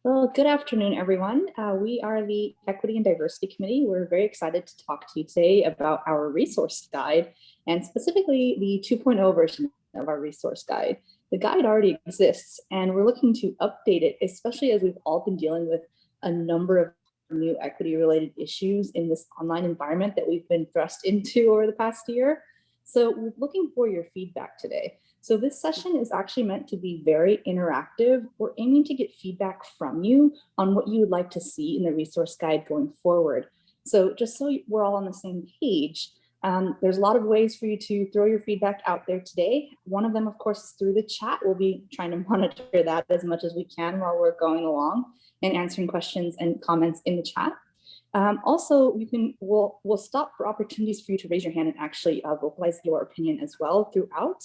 Well, good afternoon, everyone. We are the Equity and Diversity Committee. We're very excited to talk to you today about our resource guide, and specifically the 2.0 version of our resource guide. The guide already exists, and we're looking to update it, especially as we've all been dealing with a number of new equity-related issues in this online environment that we've been thrust into over the past year. So we're looking for your feedback today. So this session is actually meant to be very interactive. We're aiming to get feedback from you on what you would like to see in the resource guide going forward. So just so we're all on the same page, there's a lot of ways for you to throw your feedback out there today. One of them, of course, is through the chat. We'll be trying to monitor that as much as we can while we're going along and answering questions and comments in the chat. Also, we'll stop for opportunities for you to raise your hand and actually vocalize your opinion as well throughout.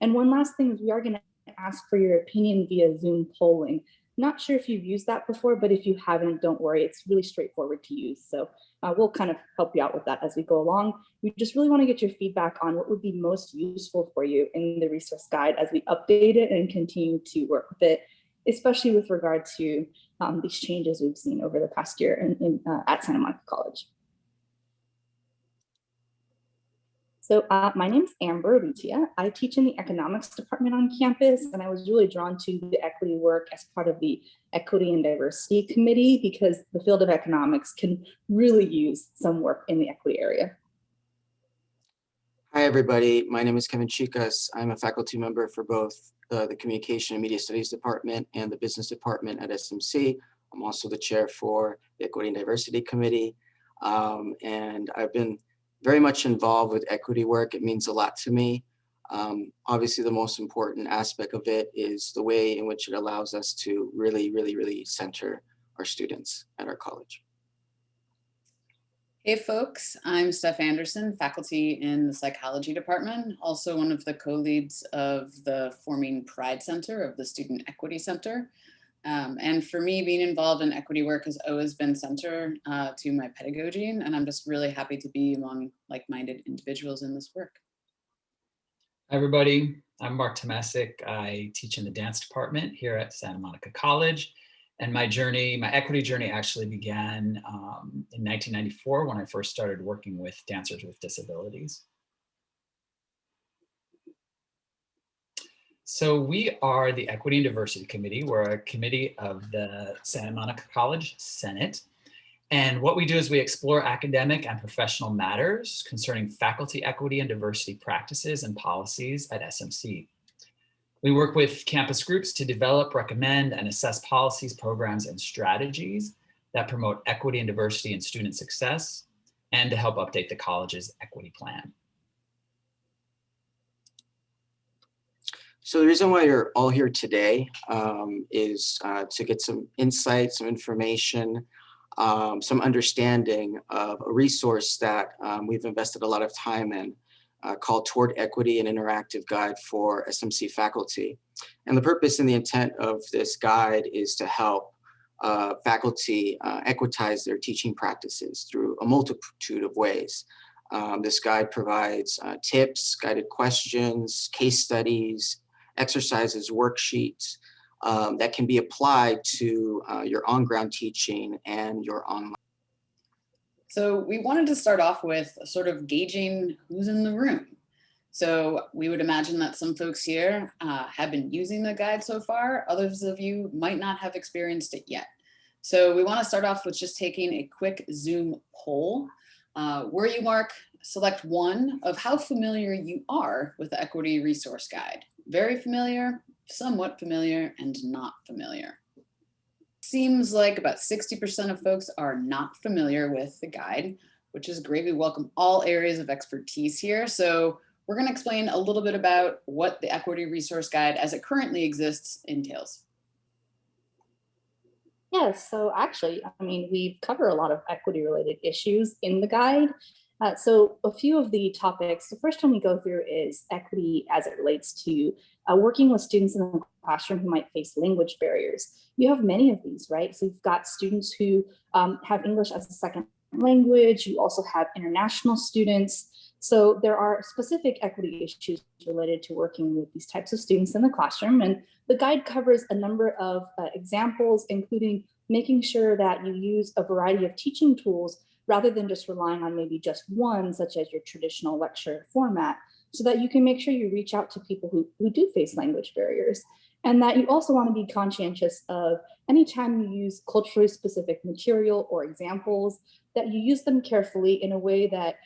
And one last thing is we are going to ask for your opinion via Zoom polling. Not sure if you've used that before, but if you haven't, don't worry. It's really straightforward to use. So we'll kind of help you out with that as we go along. We just really want to get your feedback on what would be most useful for you in the resource guide as we update it and continue to work with it, especially with regard to these changes we've seen over the past year at Santa Monica College. So my name is Urrutia. I teach in the economics department on campus, and I was really drawn to the equity work as part of the Equity and Diversity Committee because the field of economics can really use some work in the equity area. Hi, everybody. My name is Chicas. I'm a faculty member for both the Communication and Media Studies Department and the Business Department at SMC. I'm also the chair for the Equity and Diversity Committee. And I've been very much involved with equity work. It means a lot to me. Obviously, the most important aspect of it is the way in which it allows us to really center our students at our college. Hey folks, I'm Steph Anderson, faculty in the psychology department, also one of the co-leads of the forming Pride Center of the Student Equity Center. And for me, being involved in equity work has always been center to my pedagogy, and I'm just really happy to be among like-minded individuals in this work. Hi everybody, I'm Mark Tomasic. I teach in the dance department here at Santa Monica College. And my equity journey actually began in 1994 when I first started working with dancers with disabilities. So we are the Equity and Diversity Committee. We're a committee of the Santa Monica College Senate. And what we do is we explore academic and professional matters concerning faculty equity and diversity practices and policies at SMC. We work with campus groups to develop, recommend, and assess policies, programs, and strategies that promote equity and diversity in student success, and to help update the college's equity plan. So the reason why you're all here today is to get some insight, some information, some understanding of a resource that we've invested a lot of time in, called Toward Equity, an interactive guide for SMC faculty. And the purpose and the intent of this guide is to help faculty equitize their teaching practices through a multitude of ways. This guide provides tips, guided questions, case studies, exercises, worksheets that can be applied to your on-ground teaching and your online. So we wanted to start off with sort of gauging who's in the room. So we would imagine that some folks here have been using the guide so far. Others of you might not have experienced it yet. So we want to start off with just taking a quick Zoom poll. Where you mark, select one of how familiar you are with the Equity Resource Guide. Very familiar, somewhat familiar, and not familiar. Seems like about 60% of folks are not familiar with the guide, which is great. We welcome all areas of expertise here. So we're going to explain a little bit about what the Equity Resource Guide as it currently exists entails. Yes, so actually, I mean, we cover a lot of equity related issues in the guide. So a few of the topics, the first one we go through is equity as it relates to working with students in the classroom who might face language barriers. You have many of these, right? So you've got students who have English as a second language. You also have international students. So there are specific equity issues related to working with these types of students in the classroom. And the guide covers a number of examples, including making sure that you use a variety of teaching tools rather than just relying on maybe just one, such as your traditional lecture format, so that you can make sure you reach out to people who do face language barriers. And that you also want to be conscientious of anytime you use culturally specific material or examples, that you use them carefully in a way that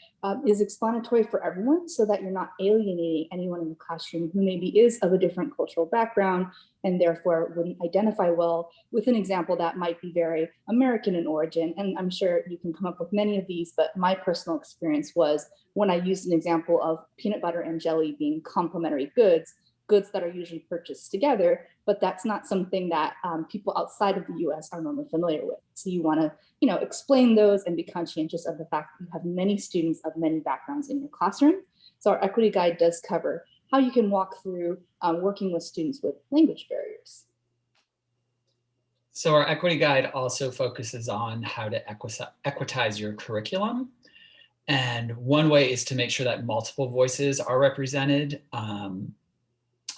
is explanatory for everyone, so that you're not alienating anyone in the classroom who maybe is of a different cultural background and therefore wouldn't identify well with an example that might be very American in origin. And I'm sure you can come up with many of these, but my personal experience was when I used an example of peanut butter and jelly being complementary goods that are usually purchased together, but that's not something that people outside of the US are normally familiar with. So you want to, explain those and be conscientious of the fact that you have many students of many backgrounds in your classroom. So our equity guide does cover how you can walk through working with students with language barriers. So our equity guide also focuses on how to equitize your curriculum. And one way is to make sure that multiple voices are represented.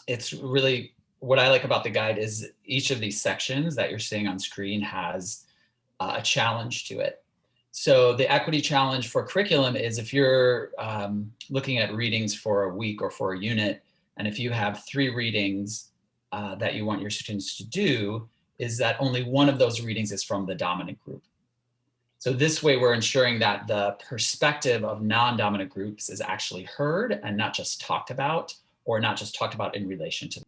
It's really, what I like about the guide is each of these sections that you're seeing on screen has a challenge to it. So the equity challenge for curriculum is if you're looking at readings for a week or for a unit, and if you have 3 readings that you want your students to do, is that only one of those readings is from the dominant group. So this way we're ensuring that the perspective of non-dominant groups is actually heard and not just talked about, or not just talked about in relation to.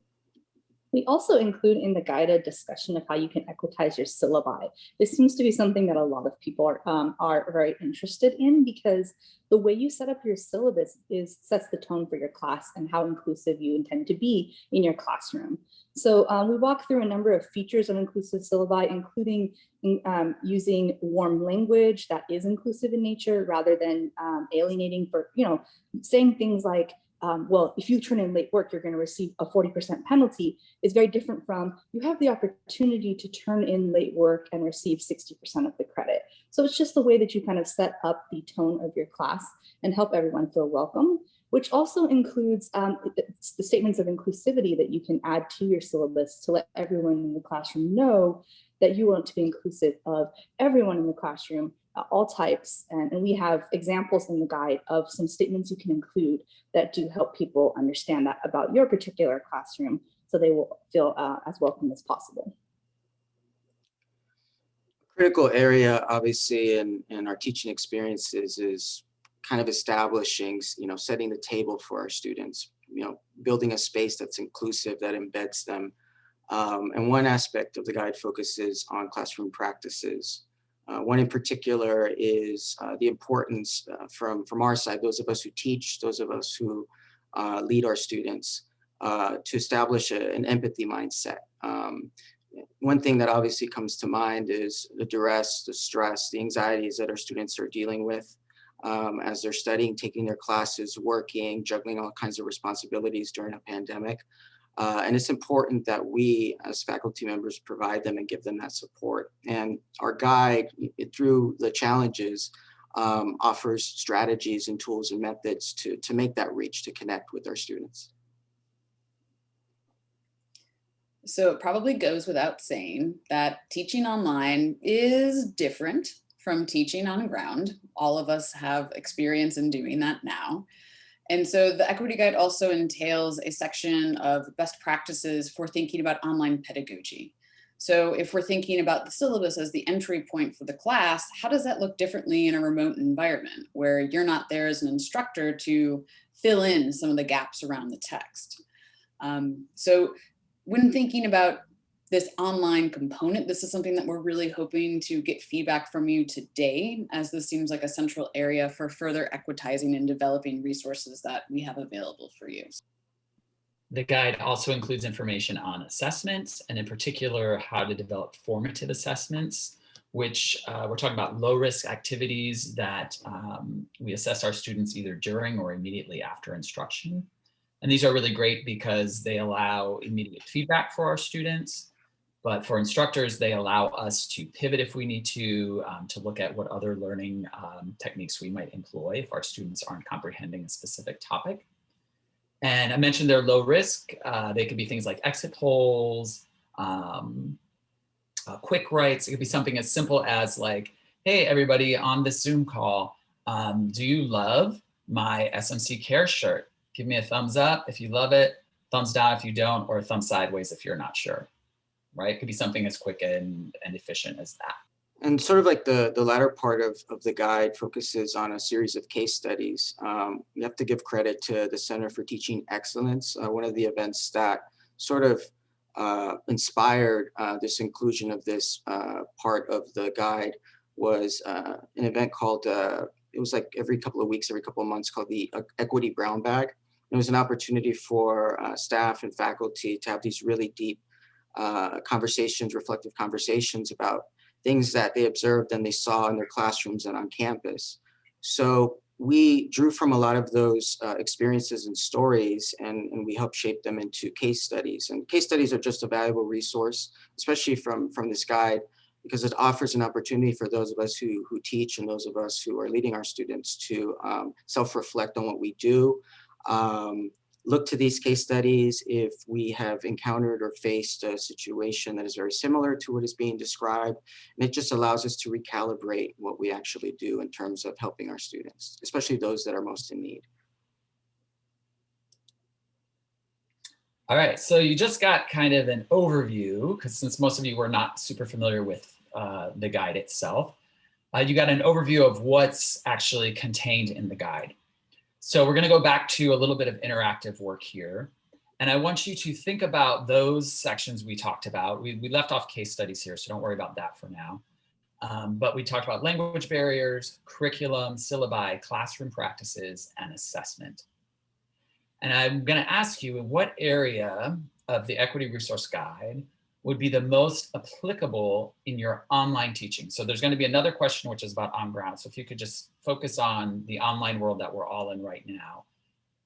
We also include in the guide a discussion of how you can equitize your syllabi. This seems to be something that a lot of people are very interested in, because the way you set up your syllabus sets the tone for your class and how inclusive you intend to be in your classroom. So we walk through a number of features of inclusive syllabi, including using warm language that is inclusive in nature rather than alienating, for saying things like, well, if you turn in late work, you're going to receive a 40% penalty, is very different from you have the opportunity to turn in late work and receive 60% of the credit. So it's just the way that you kind of set up the tone of your class and help everyone feel welcome, which also includes the statements of inclusivity that you can add to your syllabus to let everyone in the classroom know that you want to be inclusive of everyone in the classroom, all types. And we have examples in the guide of some statements you can include that do help people understand that about your particular classroom, so they will feel as welcome as possible. Critical area, obviously, in our teaching experiences is kind of establishing, setting the table for our students, building a space that's inclusive, that embeds them. And one aspect of the guide focuses on classroom practices. One in particular is the importance from our side, those of us who teach, those of us who lead our students, to establish an empathy mindset. One thing that obviously comes to mind is the duress, the stress, the anxieties that our students are dealing with as they're studying, taking their classes, working, juggling all kinds of responsibilities during a pandemic. And it's important that we as faculty members provide them and give them that support. And our guide, through the challenges, offers strategies and tools and methods to make that reach, to connect with our students. So it probably goes without saying that teaching online is different from teaching on ground. All of us have experience in doing that now. And so the equity guide also entails a section of best practices for thinking about online pedagogy. So if we're thinking about the syllabus as the entry point for the class, how does that look differently in a remote environment where you're not there as an instructor to fill in some of the gaps around the text? So when thinking about this online component, this is something that we're really hoping to get feedback from you today, as this seems like a central area for further equitizing and developing resources that we have available for you. The guide also includes information on assessments, and in particular, how to develop formative assessments, which we're talking about low-risk activities that we assess our students either during or immediately after instruction. And these are really great because they allow immediate feedback for our students, But for instructors, they allow us to pivot if we need to look at what other learning techniques we might employ if our students aren't comprehending a specific topic. And I mentioned they're low risk. They could be things like exit polls, quick writes. It could be something as simple as like, hey, everybody on this Zoom call, do you love my SMC Care shirt? Give me a thumbs up if you love it, thumbs down if you don't, or a thumb sideways if you're not sure, right? It could be something as quick and efficient as that. And sort of like the latter part of the guide focuses on a series of case studies. We have to give credit to the Center for Teaching Excellence. One of the events that sort of inspired this inclusion of this part of the guide was an event called, it was like every couple of weeks, every couple of months, called the Equity Brown Bag. It was an opportunity for staff and faculty to have these really deep conversations, reflective conversations about things that they observed and they saw in their classrooms and on campus. So we drew from a lot of those experiences and stories, and we helped shape them into case studies. And case studies are just a valuable resource, especially from this guide, because it offers an opportunity for those of us who teach and those of us who are leading our students to self-reflect on what we do. Look to these case studies if we have encountered or faced a situation that is very similar to what is being described. And it just allows us to recalibrate what we actually do in terms of helping our students, especially those that are most in need. All right, so you just got kind of an overview, because since most of you were not super familiar with the guide itself, you got an overview of what's actually contained in the guide. So we're going to go back to a little bit of interactive work here. And I want you to think about those sections we talked about. We left off case studies here, so don't worry about that for now. But we talked about language barriers, curriculum, syllabi, classroom practices, and assessment. And I'm going to ask you, in what area of the Equity Resource Guide would be the most applicable in your online teaching? So there's going to be another question, which is about on ground. So if you could just focus on the online world that we're all in right now.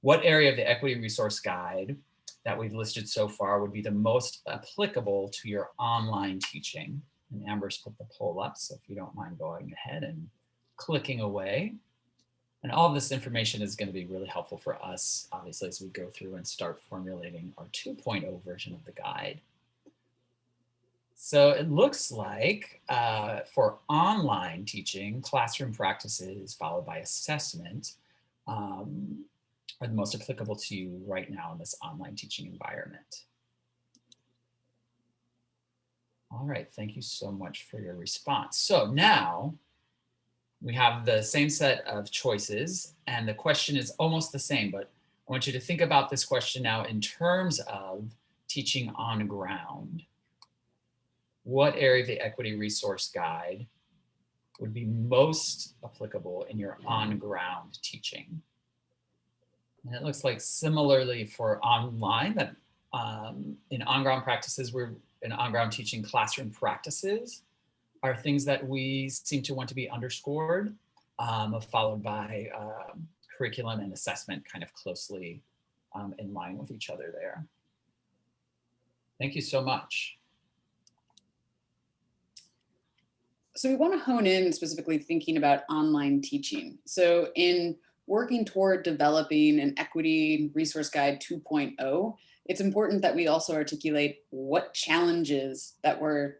What area of the Equity Resource Guide that we've listed so far would be the most applicable to your online teaching? And Amber's put the poll up, so if you don't mind going ahead and clicking away. And all of this information is going to be really helpful for us, obviously, as we go through and start formulating our 2.0 version of the guide. So it looks like for online teaching, classroom practices followed by assessment are the most applicable to you right now in this online teaching environment. All right, thank you so much for your response. So now we have the same set of choices, and the question is almost the same, but I want you to think about this question now in terms of teaching on ground. What area of the Equity Resource Guide would be most applicable in your on-ground teaching? And it looks like similarly for online, that in on-ground practices, we're in on-ground teaching, classroom practices are things that we seem to want to be underscored, followed by curriculum and assessment kind of closely in line with each other there. Thank you so much. So we want to hone in specifically thinking about online teaching. So in working toward developing an Equity Resource Guide 2.0, it's important that we also articulate what challenges that we're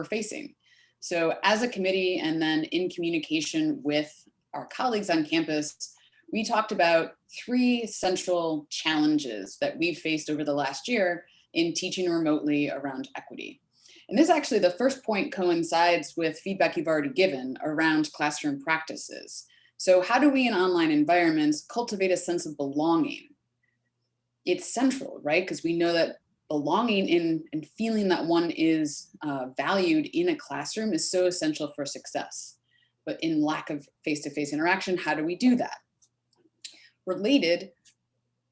facing. So as a committee and then in communication with our colleagues on campus, we talked about 3 central challenges that we've faced over the last year in teaching remotely around equity. And this actually, the first point coincides with feedback you've already given around classroom practices. So how do we in online environments cultivate a sense of belonging? It's central, right? Because we know that belonging in and feeling that one is valued in a classroom is so essential for success. But in lack of face-to-face interaction, how do we do that? Related,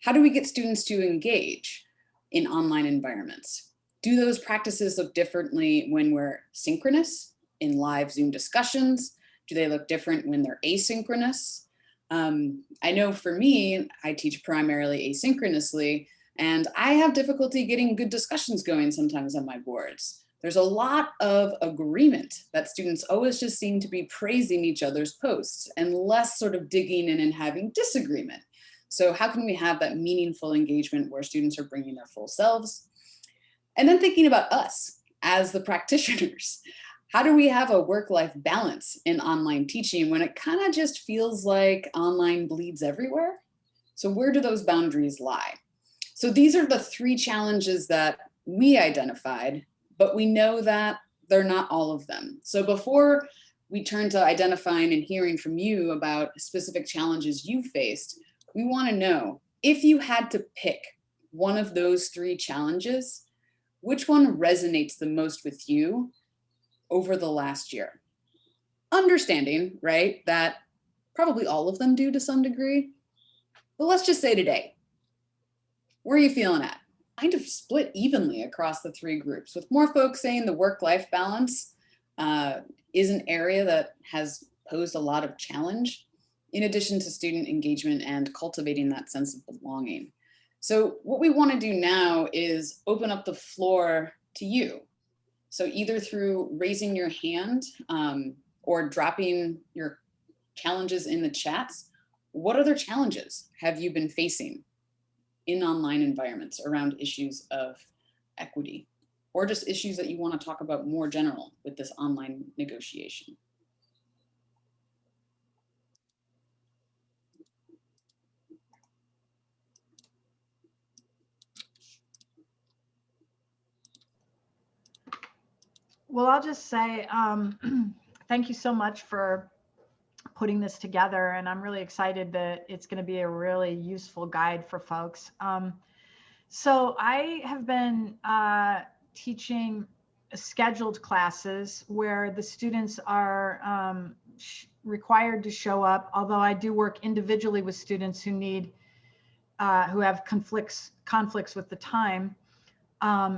how do we get students to engage in online environments? Do those practices look differently when we're synchronous in live Zoom discussions? Do they look different when they're asynchronous? I know for me, I teach primarily asynchronously, And I have difficulty getting good discussions going sometimes on my boards. There's a lot of agreement that students always just seem to be praising each other's posts and less sort of digging in and having disagreement. So how can we have that meaningful engagement where students are bringing their full selves? And then thinking about us as the practitioners. How do we have a work-life balance in online teaching when it kind of just feels like online bleeds everywhere? So where do those boundaries lie? So these are the 3 challenges that we identified, but we know that they're not all of them. So before we turn to identifying and hearing from you about specific challenges you faced, we want to know, if you had to pick one of those 3 challenges, which one resonates the most with you over the last year? Understanding, right, that probably all of them do to some degree, but let's just say today, where are you feeling at? Kind of split evenly across the 3 groups, with more folks saying the work-life balance is an area that has posed a lot of challenge, in addition to student engagement and cultivating that sense of belonging. So what we want to do now is open up the floor to you. So either through raising your hand or dropping your challenges in the chats, what other challenges have you been facing in online environments around issues of equity, or just issues that you want to talk about more general with this online negotiation? Well, I'll just say thank you so much for putting this together, and I'm really excited that it's going to be a really useful guide for folks. So I have been teaching scheduled classes where the students are required to show up, although I do work individually with students who need who have conflicts with the time,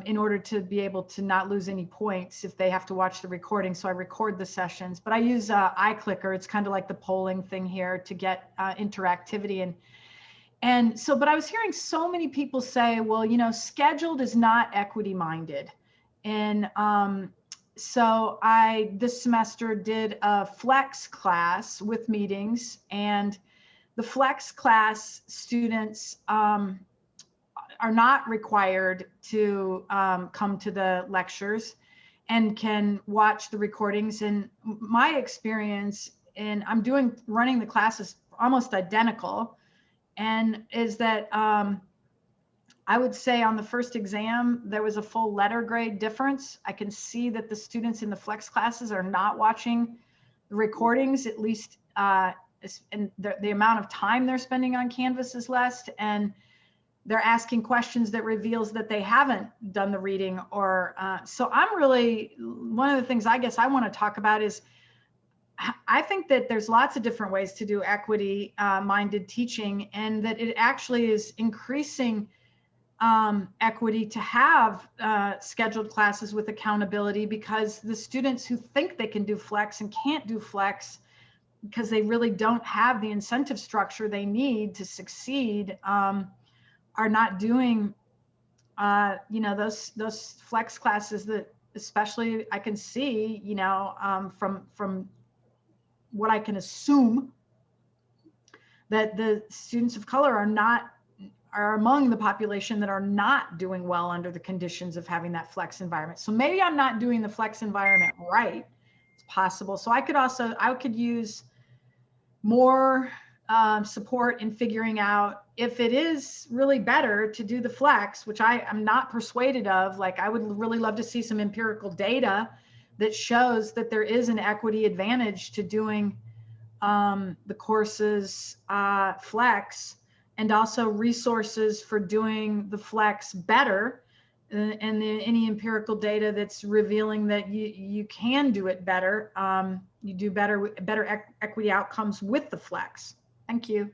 in order to be able to not lose any points if they have to watch the recording. So I record the sessions, but I use iClicker. It's kind of like the polling thing here to get interactivity. And so, but I was hearing so many people say, well, you know, scheduled is not equity minded. And so I, this semester, did a flex class with meetings, and the flex class students are not required to come to the lectures and can watch the recordings. And my experience, and I'm running the classes almost identical, and is that I would say on the first exam, there was a full letter grade difference. I can see that the students in the flex classes are not watching the recordings, at least, and the amount of time they're spending on Canvas is less, and they're asking questions that reveals that they haven't done the reading. Or so I'm really, one of the things I guess I want to talk about is, I think that there's lots of different ways to do equity minded teaching, and that it actually is increasing equity to have scheduled classes with accountability, because the students who think they can do flex and can't do flex because they really don't have the incentive structure they need to succeed are not doing, you know, those flex classes that, especially I can see, you know, from what I can assume, that the students of color are among the population that are not doing well under the conditions of having that flex environment. So maybe I'm not doing the flex environment right. It's possible. So I could use more support in figuring out if it is really better to do the flex, which I am not persuaded of. Like, I would really love to see some empirical data that shows that there is an equity advantage to doing the courses flex, and also resources for doing the flex better, and any empirical data that's revealing that you can do it better. You do better equity outcomes with the flex. Thank you.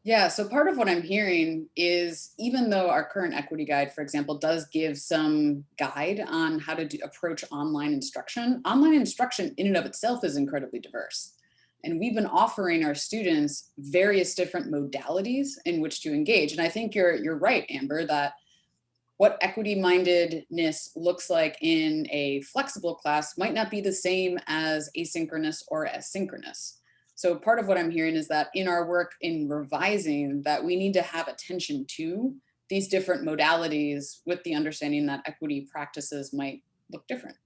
Yeah, so part of what I'm hearing is, even though our current equity guide, for example, does give some guide on how to approach online instruction in and of itself is incredibly diverse. And we've been offering our students various different modalities in which to engage. And I think you're right, Amber, that what equity-mindedness looks like in a flexible class might not be the same as asynchronous or asynchronous. So part of what I'm hearing is that in our work in revising, that we need to have attention to these different modalities with the understanding that equity practices might look different.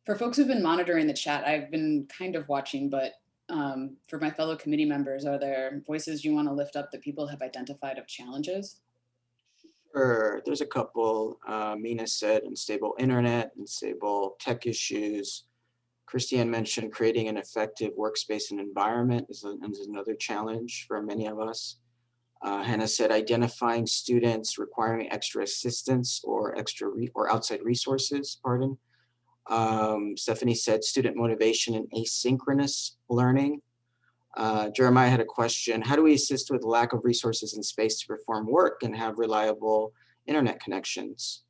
For folks who've been monitoring the chat, I've been kind of watching, but for my fellow committee members, are there voices you want to lift up that people have identified of challenges? Sure, there's a couple. Mina said unstable internet, unstable tech issues. Christiane mentioned creating an effective workspace and environment is another challenge for many of us. Hannah said identifying students requiring extra assistance or outside resources, pardon. Stephanie said student motivation and asynchronous learning. Jeremiah had a question: how do we assist with lack of resources and space to perform work and have reliable internet connections?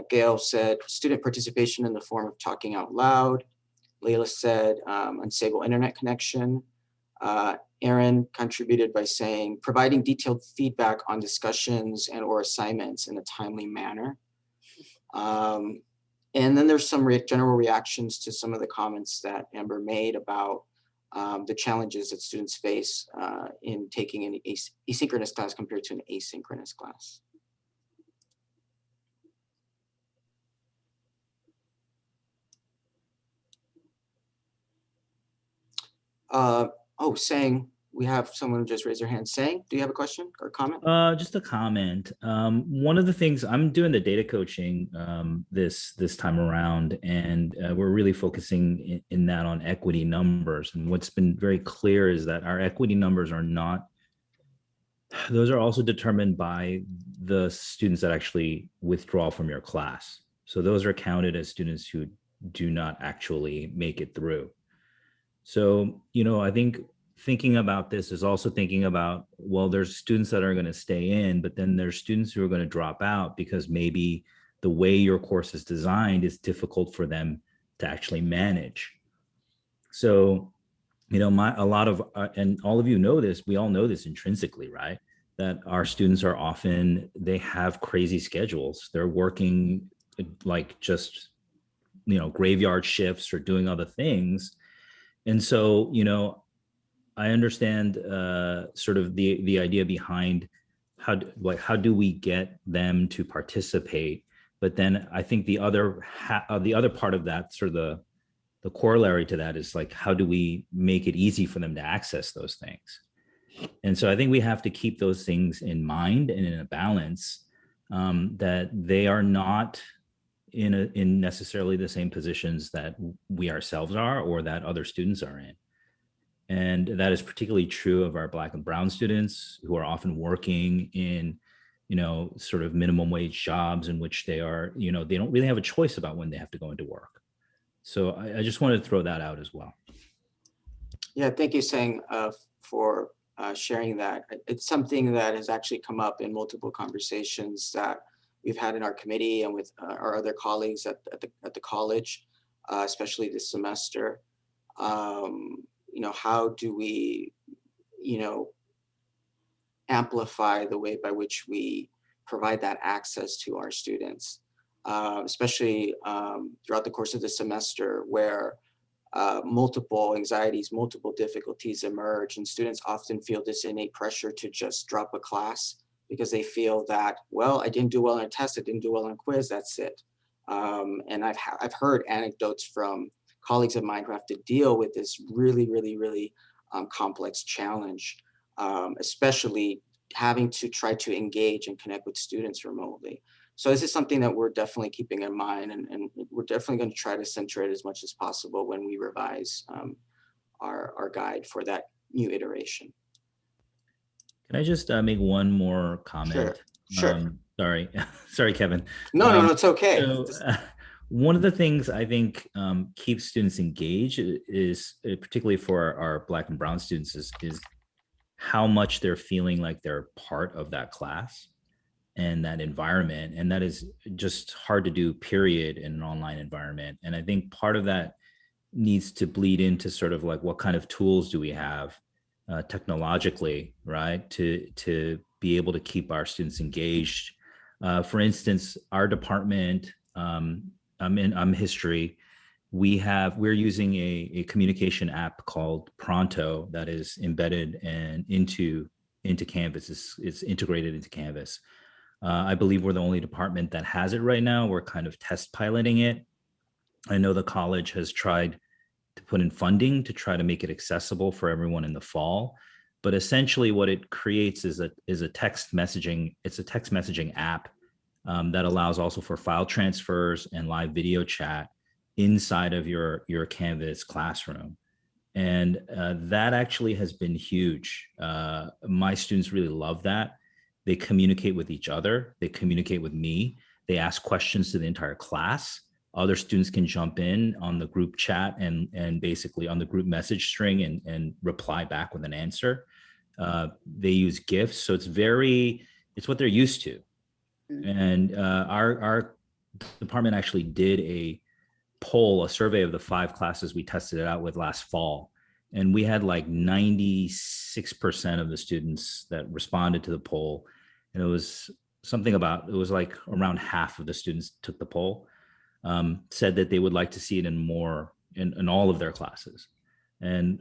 Gail said student participation in the form of talking out loud. Layla said unstable internet connection. Aaron contributed by saying providing detailed feedback on discussions and or assignments in a timely manner. And then there's some general reactions to some of the comments that Amber made about the challenges that students face in taking an asynchronous class compared to an asynchronous class. Sang, we have someone who just raised their hand. Sang, do you have a question or comment? Just a comment. One of the things I'm doing the data coaching this time around, and we're really focusing in that on equity numbers. And what's been very clear is that our equity numbers are not, those are also determined by the students that actually withdraw from your class. So those are counted as students who do not actually make it through. So, I think thinking about this is also thinking about, well, there's students that are going to stay in, but then there's students who are going to drop out because maybe the way your course is designed is difficult for them to actually manage. So, a lot of, and all of you know this, we all know this intrinsically, right? That our students are often, they have crazy schedules. They're working like just, graveyard shifts or doing other things. And so, I understand sort of the idea behind how do we get them to participate, but then I think the other part of that, sort of the corollary to that, is like, how do we make it easy for them to access those things? And so I think we have to keep those things in mind and in a balance, that they are not in necessarily the same positions that we ourselves are or that other students are in. And that is particularly true of our Black and Brown students, who are often working in, sort of minimum wage jobs in which they are, they don't really have a choice about when they have to go into work. So I just wanted to throw that out as well. Yeah, thank you, Sang, for sharing that. It's something that has actually come up in multiple conversations that we've had in our committee and with our other colleagues at the college, especially this semester. How do we, amplify the way by which we provide that access to our students, especially throughout the course of the semester, where multiple anxieties, multiple difficulties emerge, and students often feel this innate pressure to just drop a class because they feel that, well, I didn't do well on a test, I didn't do well on a quiz, that's it. And I've heard anecdotes from colleagues of mine who have to deal with this really, really, really complex challenge, especially having to try to engage and connect with students remotely. So this is something that we're definitely keeping in mind, and we're definitely going to try to center it as much as possible when we revise our guide for that new iteration. Can I just make one more comment? Sure. Sorry, Kevin. No, it's okay. So, one of the things I think keeps students engaged is, particularly for our Black and Brown students, is how much they're feeling like they're part of that class and that environment. And that is just hard to do, period, in an online environment. And I think part of that needs to bleed into sort of like what kind of tools do we have technologically, right, to be able to keep our students engaged. For instance, our department, I'm history. We're using a communication app called Pronto that is embedded and into Canvas. It's integrated into Canvas. I believe we're the only department that has it right now. We're kind of test piloting it. I know the college has tried to put in funding to try to make it accessible for everyone in the fall. But essentially what it creates is a text messaging. It's a text messaging app that allows also for file transfers and live video chat inside of your Canvas classroom. And that actually has been huge. My students really love that. They communicate with each other. They communicate with me. They ask questions to the entire class. Other students can jump in on the group chat and basically on the group message string and reply back with an answer. They use GIFs, so it's what they're used to. And our department actually did a survey of the 5 classes we tested it out with last fall. And we had like 96% of the students that responded to the poll. And it was like around half of the students took the poll, said that they would like to see it in all of their classes. And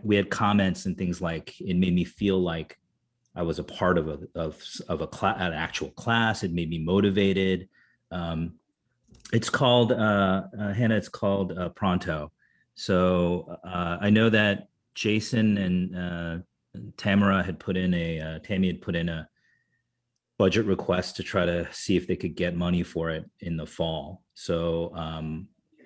we had comments and things like, it made me feel like I was a part of an actual class. It made me motivated. It's called Hannah. It's called Pronto. So I know that Jason and Tammy had put in a budget request to try to see if they could get money for it in the fall. So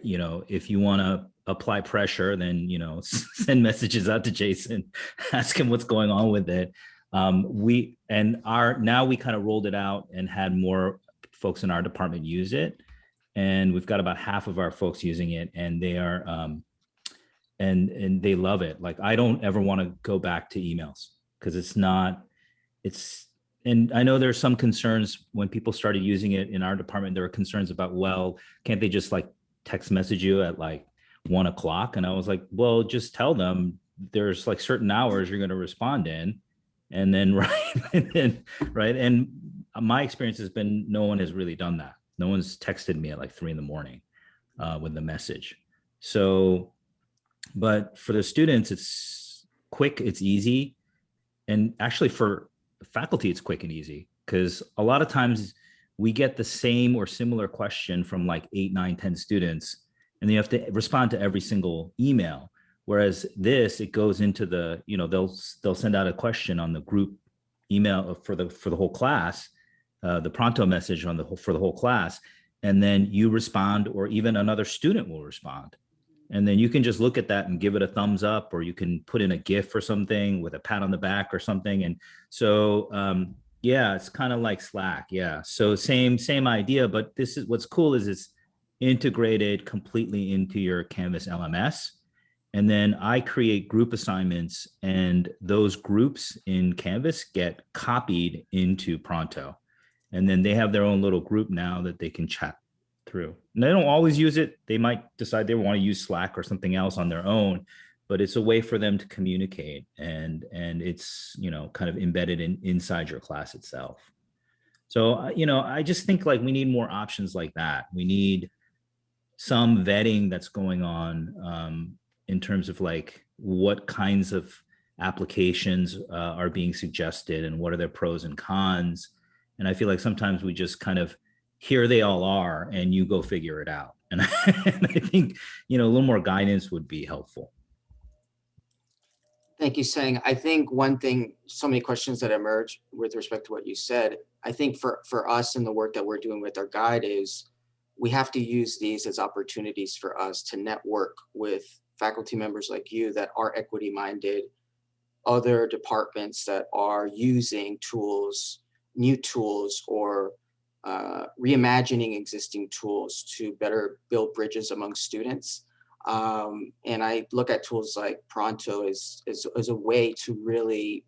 if you want to apply pressure, then send messages out to Jason, ask him what's going on with it. Now we kind of rolled it out and had more folks in our department use it. And we've got about half of our folks using it, and they are, and they love it. Like, I don't ever want to go back to emails because and I know there's some concerns when people started using it in our department. There were concerns about, well, can't they just like text message you at like 1 o'clock? And I was like, well, just tell them there's like certain hours you're going to respond in. And then, right. And my experience has been, no one has really done that. No one's texted me at like 3 a.m. With the message. So, but for the students, it's quick, it's easy. And actually for faculty, it's quick and easy, because a lot of times we get the same or similar question from like 8, 9, 10 students, and you have to respond to every single email. Whereas it goes into the, they'll send out a question on the group email for the whole class, the Pronto message for the whole class, and then you respond, or even another student will respond. And then you can just look at that and give it a thumbs up, or you can put in a GIF or something with a pat on the back or something. And so, yeah, it's kind of like Slack. Yeah. So same idea, but what's cool is it's integrated completely into your Canvas LMS. And then I create group assignments, and those groups in Canvas get copied into Pronto. And then they have their own little group now that they can chat through. And they don't always use it. They might decide they want to use Slack or something else on their own, but it's a way for them to communicate, and it's, kind of embedded inside your class itself. So, I just think like we need more options like that. We need some vetting that's going on in terms of like what kinds of applications are being suggested and what are their pros and cons. And I feel like sometimes we just kind of, here they all are, and you go figure it out. And I think, a little more guidance would be helpful. Thank you, Sang. I think one thing, so many questions that emerge with respect to what you said, I think for us in the work that we're doing with our guide is we have to use these as opportunities for us to network with faculty members like you that are equity-minded, other departments that are using tools, new tools, or reimagining existing tools to better build bridges among students. And I look at tools like Pronto as a way to really,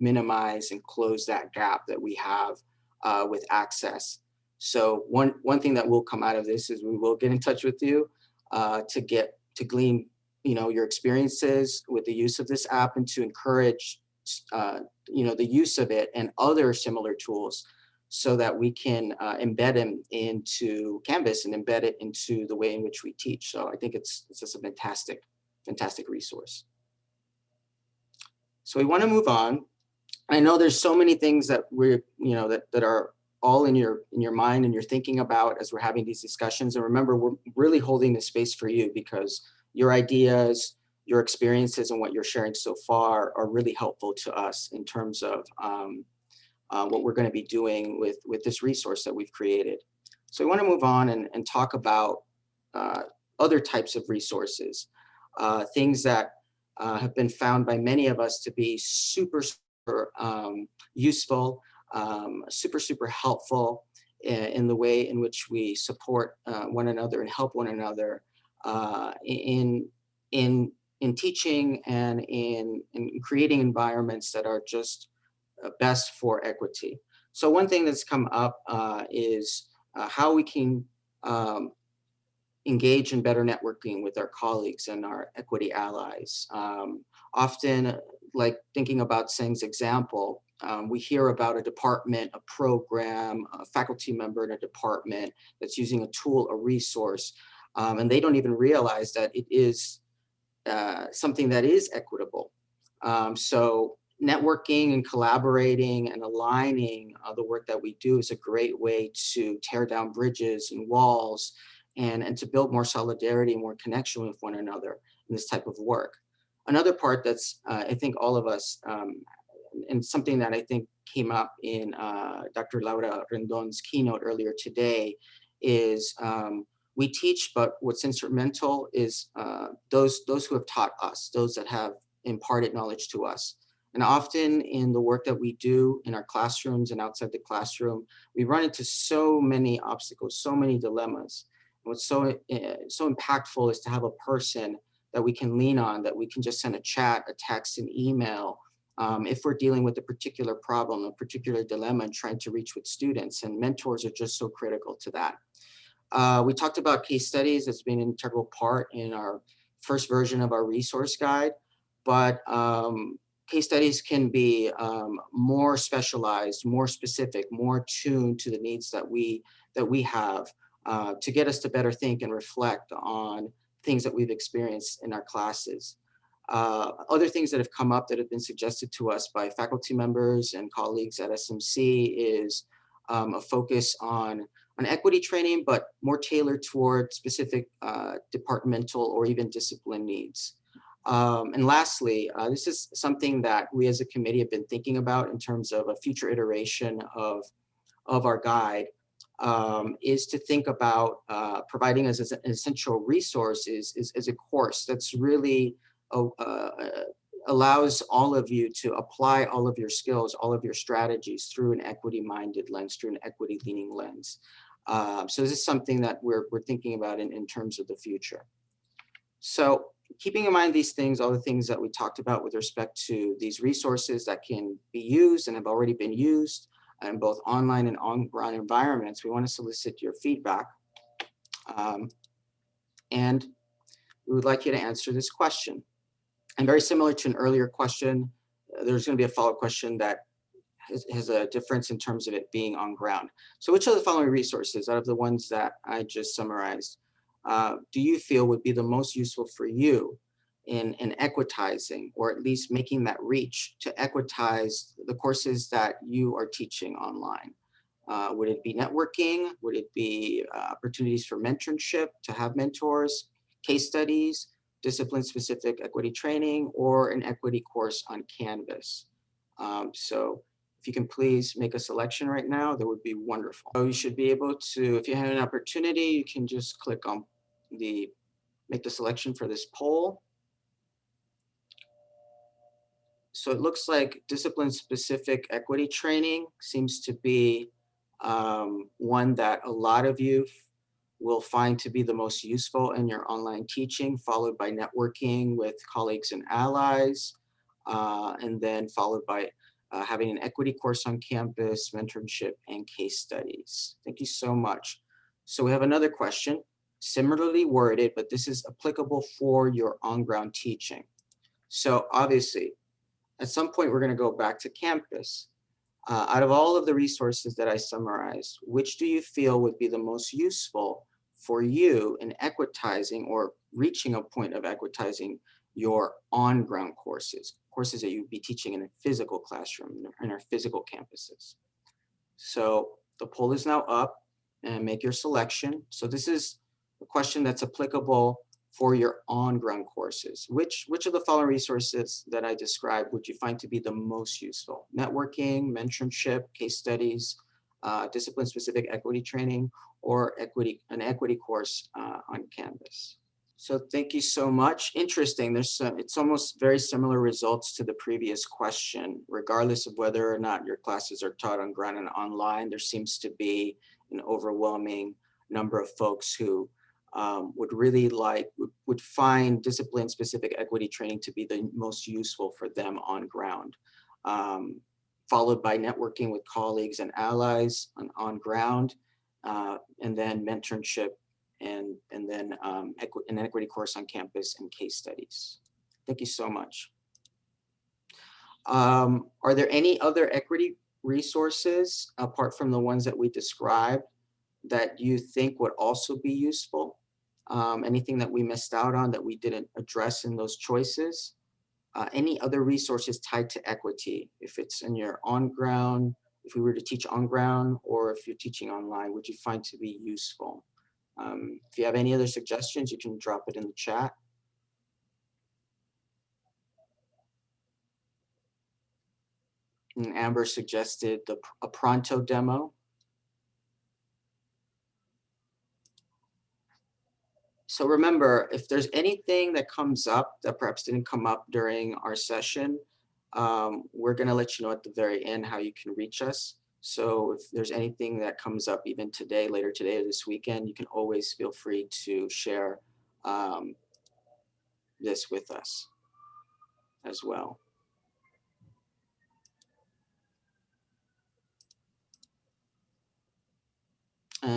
minimize and close that gap that we have with access. So one thing that will come out of this is we will get in touch with you to get to glean, your experiences with the use of this app and to encourage, the use of it and other similar tools so that we can embed them into Canvas and embed it into the way in which we teach. So I think it's just a fantastic resource. So we want to move on. I know there's so many things that we're, that are all in your mind and you're thinking about as we're having these discussions. And remember, we're really holding this space for you because your ideas, your experiences, and what you're sharing so far are really helpful to us in terms of what we're going to be doing with this resource that we've created. So we want to move on and talk about other types of resources, things that have been found by many of us to be super useful, super helpful in the way in which we support one another and help one another in teaching and in creating environments that are just best for equity. So one thing that's come up is how we can engage in better networking with our colleagues and our equity allies. Often, like thinking about Seng's example, we hear about a department, a program, a faculty member in a department that's using a tool, a resource, and they don't even realize that it is something that is equitable. So networking and collaborating and aligning the work that we do is a great way to tear down bridges and walls and to build more solidarity and more connection with one another in this type of work. Another part that's, I think all of us, and something that I think came up in Dr. Laura Rendon's keynote earlier today is we teach, but what's instrumental is those who have taught us, those that have imparted knowledge to us. And often in the work that we do in our classrooms and outside the classroom, we run into so many obstacles, so many dilemmas. And what's so impactful is to have a person that we can lean on, that we can just send a chat, a text, an email, if we're dealing with a particular problem, a particular dilemma, and trying to reach with students. And mentors are just so critical to that. We talked about case studies as being an integral part in our first version of our resource guide, but case studies can be more specialized, more specific, more tuned to the needs that we have to get us to better think and reflect on things that we've experienced in our classes. Other things that have come up that have been suggested to us by faculty members and colleagues at SMC is a focus on equity training, but more tailored toward specific departmental or even discipline needs. And lastly, this is something that we as a committee have been thinking about in terms of a future iteration of our guide, is to think about providing us as an essential resource is a course that's really allows all of you to apply all of your skills, all of your strategies through an equity-minded lens, through an equity-leaning lens. So this is something that we're thinking about in terms of the future. So keeping in mind these things, all the things that we talked about with respect to these resources that can be used and have already been used in both online and on-ground environments, we want to solicit your feedback. And we would like you to answer this question. And very similar to an earlier question, there's going to be a follow-up question that has a difference in terms of it being on ground. So which of the following resources out of the ones that I just summarized do you feel would be the most useful for you in equitizing, or at least making that reach to equitize the courses that you are teaching online? Would it be networking? Would it be opportunities for mentorship, to have mentors, case studies, discipline-specific equity training, or an equity course on Canvas? So if you can please make a selection right now, that would be wonderful. So you should be able to, if you have an opportunity, you can just click on make the selection for this poll. So it looks like discipline-specific equity training seems to be one that a lot of you will find to be the most useful in your online teaching, followed by networking with colleagues and allies, and then followed by having an equity course on campus, mentorship, and case studies. Thank you so much. So we have another question. similarly worded, but this is applicable for your on-ground teaching. So obviously, at some point, we're going to go back to campus. Out of all of the resources that I summarized, which do you feel would be the most useful for you in equitizing or reaching a point of equitizing your on-ground courses that you'd be teaching in a physical classroom, in our physical campuses? So the poll is now up, and make your selection. So this is a question that's applicable for your on-ground courses. Which of the following resources that I described would you find to be the most useful? Networking, mentorship, case studies, discipline-specific equity training, or an equity course on Canvas. So thank you so much. Interesting. It's almost very similar results to the previous question. Regardless of whether or not your classes are taught on ground and online, there seems to be an overwhelming number of folks who would find discipline-specific equity training to be the most useful for them on ground, followed by networking with colleagues and allies on ground, and then mentorship, and then an equity course on campus and case studies. Thank you so much. Are there any other equity resources apart from the ones that we described that you think would also be useful? Anything that we missed out on that we didn't address in those choices? Any other resources tied to equity? If it's in your on-ground, if we were to teach on-ground, or if you're teaching online, would you find to be useful? If you have any other suggestions, you can drop it in the chat. And Amber suggested a Pronto demo. So remember, if there's anything that comes up that perhaps didn't come up during our session, we're going to let you know at the very end how you can reach us. So if there's anything that comes up even today, later today or this weekend, you can always feel free to share this with us as well.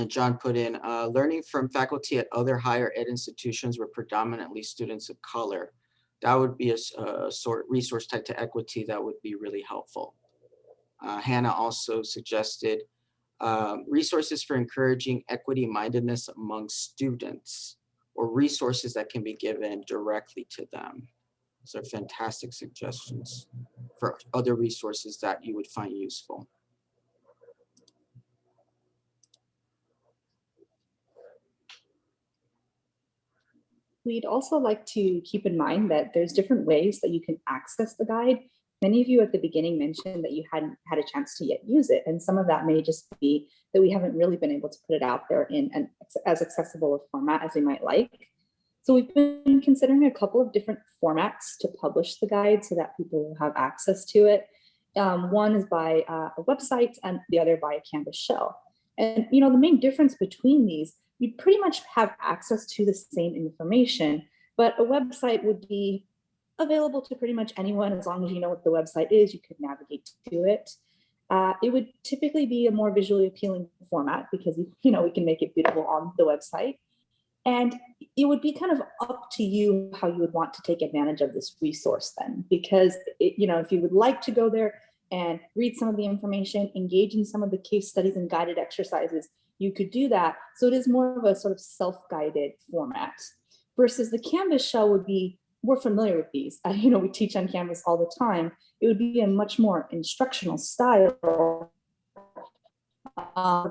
John put in, learning from faculty at other higher ed institutions were predominantly students of color. That would be a sort of resource tied to equity that would be really helpful. Hannah also suggested resources for encouraging equity mindedness among students, or resources that can be given directly to them. Those are fantastic suggestions for other resources that you would find useful. We'd also like to keep in mind that there's different ways that you can access the guide. Many of you at the beginning mentioned that you hadn't had a chance to yet use it, and some of that may just be that we haven't really been able to put it out there in as accessible a format as we might like. So we've been considering a couple of different formats to publish the guide so that people will have access to it. One is by a website and the other by a Canvas shell. And the main difference between these, you pretty much have access to the same information, but a website would be available to pretty much anyone as long as you know what the website is, you could navigate to it. It would typically be a more visually appealing format because we can make it beautiful on the website. And it would be kind of up to you how you would want to take advantage of this resource then, because if you would like to go there and read some of the information, engage in some of the case studies and guided exercises, you could do that. So it is more of a sort of self-guided format versus the Canvas shell would be, we're familiar with these. We teach on Canvas all the time. It would be a much more instructional style,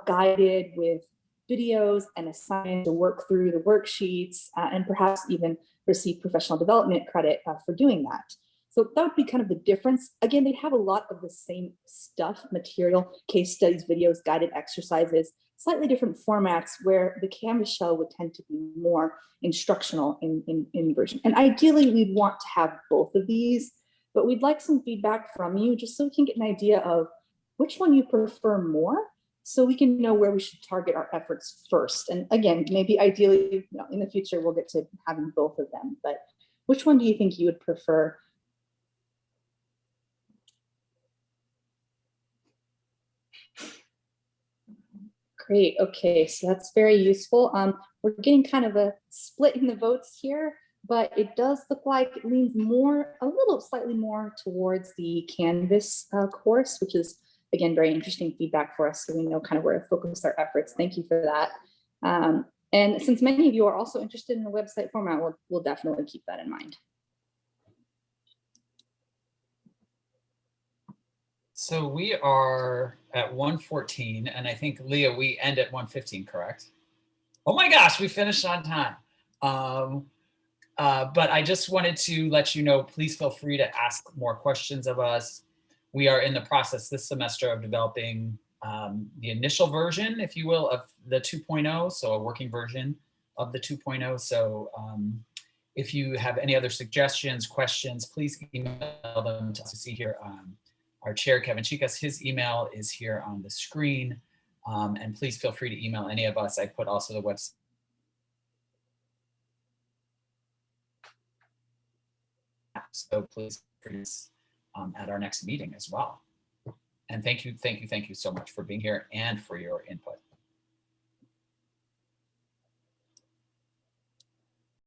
guided with videos and assignments to work through the worksheets and perhaps even receive professional development credit for doing that. So that would be kind of the difference. Again, they'd have a lot of the same stuff, material, case studies, videos, guided exercises, slightly different formats where the Canvas shell would tend to be more instructional in version. And ideally, we'd want to have both of these, but we'd like some feedback from you just so we can get an idea of which one you prefer more, so we can know where we should target our efforts first. And again, maybe ideally, in the future, we'll get to having both of them, but which one do you think you would prefer? Great, okay, so that's very useful. we're getting kind of a split in the votes here, but it does look like it leans slightly more towards the Canvas course, which is, again, very interesting feedback for us, so we know kind of where to focus our efforts. Thank you for that. And since many of you are also interested in the website format, we'll definitely keep that in mind. So we are at 1:14, and I think, Leah, we end at 1:15, correct? Oh my gosh, we finished on time. But I just wanted to let you know, please feel free to ask more questions of us. We are in the process this semester of developing the initial version, if you will, of the 2.0, so a working version of the 2.0. So if you have any other suggestions, questions, please email them to us. See here, our chair, Kevin Chicas, his email is here on the screen. And please feel free to email any of us. I put also the website. So please at our next meeting as well. And thank you so much for being here and for your input.